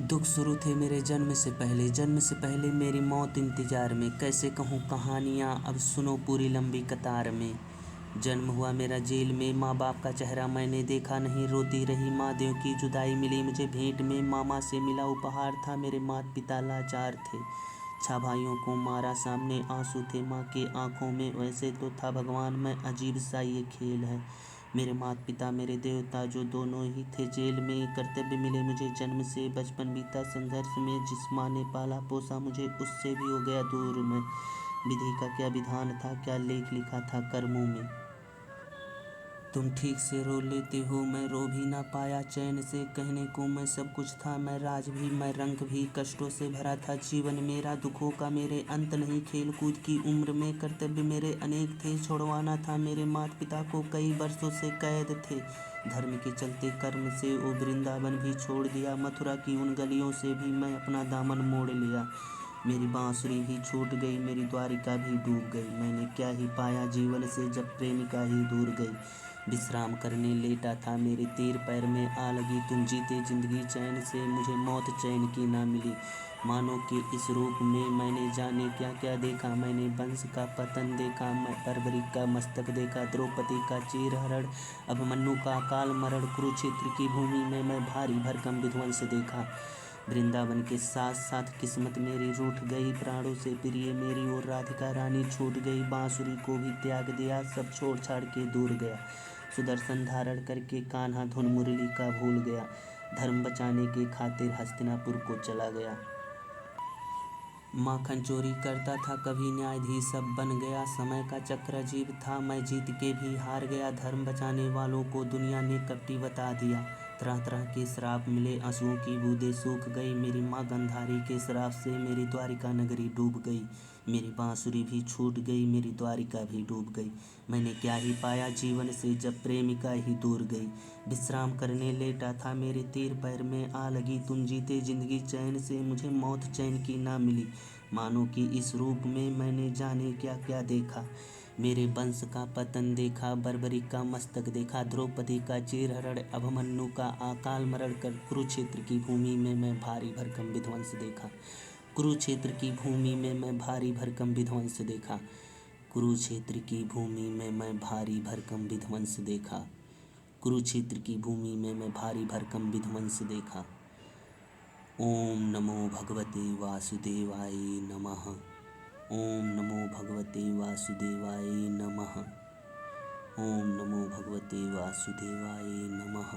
दुख शुरू थे मेरे जन्म से पहले मेरी मौत इंतज़ार में। कैसे कहूँ कहानियाँ, अब सुनो पूरी लंबी कतार में। जन्म हुआ मेरा जेल में, माँ बाप का चेहरा मैंने देखा नहीं। रोती रही माँ, देव की जुदाई मिली मुझे भेंट में। मामा से मिला उपहार था, मेरे माता पिता लाचार थे। 6 भाइयों को मारा, सामने आंसू थे माँ के आंखों में। वैसे तो था भगवान, मैं अजीब सा ये खेल है। मेरे माता पिता मेरे देवता जो दोनों ही थे जेल में। कर्तव्य मिले मुझे जन्म से, बचपन बीता संघर्ष में। जिस माँ ने पाला पोसा मुझे, उससे भी हो गया दूर मैं। विधि का क्या विधान था, क्या लेख लिखा था कर्मों में। तुम ठीक से रो लेते हो, मैं रो भी ना पाया चैन से। कहने को मैं सब कुछ था, मैं राज भी मैं रंग भी। कष्टों से भरा था जीवन मेरा, दुखों का मेरे अंत नहीं। खेल कूद की उम्र में कर्तव्य मेरे अनेक थे। छुड़वाना था मेरे माता पिता को, कई वर्षों से कैद थे। धर्म के चलते कर्म से वो वृंदावन भी छोड़ दिया। मथुरा की उन गलियों से भी मैं अपना दामन मोड़ लिया। मेरी बांसुरी भी छूट गई, मेरी द्वारिका भी डूब गई। मैंने क्या ही पाया जीवन से, जब प्रेमिका ही दूर गई। विश्राम करने लेटा था, मेरे तीर पैर में आ लगी। तुम जीते जिंदगी चैन से, मुझे मौत चैन की ना मिली। मानो कि इस रूप में मैंने जाने क्या क्या देखा। मैंने वंश का पतन देखा, मैं बर्बरिक का मस्तक देखा। द्रौपदी का चीरहरण, अभिमन्यु का अकाल मरण। कुरुक्षेत्र की भूमि में मैं भारी भरकम विध्वंस देखा। वृंदावन के साथ साथ किस्मत मेरी रूठ गई। प्राणों से प्रिय मेरी और राधिका रानी छूट गई। बांसुरी को भी त्याग दिया, सब छोड़ छाड़ के दूर गया। सुदर्शन धारण करके कान्हा धुन मुरली का भूल गया। धर्म बचाने के खातिर हस्तिनापुर को चला गया। माखन चोरी करता था, कभी न्यायाधीश अब बन गया। समय का चक्र अजीब था, मैं जीत के भी हार गया। धर्म बचाने वालों को दुनिया ने कपटी बता दिया। तरह तरह के श्राप मिले, आंसुओं की बूंदें सूख गई। मेरी माँ गंधारी के श्राप से मेरी द्वारिका नगरी डूब गई। मेरी बांसुरी भी छूट गई, मेरी द्वारिका भी डूब गई। मैंने क्या ही पाया जीवन से, जब प्रेमिका ही दूर गई। विश्राम करने लेटा था, मेरे तीर पैर में आ लगी। तुम जीते जिंदगी चैन से, मुझे मौत चैन की ना मिली। मानो कि इस रूप में मैंने जाने क्या क्या देखा। मेरे वंश का पतन देखा, बर्बरिक का मस्तक देखा। द्रौपदी का चीरहरण, अभिमन्यु का अकाल मरण कर। कुरुक्षेत्र की भूमि में मैं भारी भरकम विध्वंस देखा। कुरुक्षेत्र की भूमि में मैं भारी भरकम विध्वंस देखा। कुरुक्षेत्र की भूमि में मैं भारी भरकम विध्वंस देखा। कुरुक्षेत्र की भूमि में मैं भारी भरकम विध्वंस देखा। ओम नमो भगवते वासुदेवाय नमः। ओम नमो भगवते वासुदेवाय नमः। ओम नमो भगवते वासुदेवाय नमः।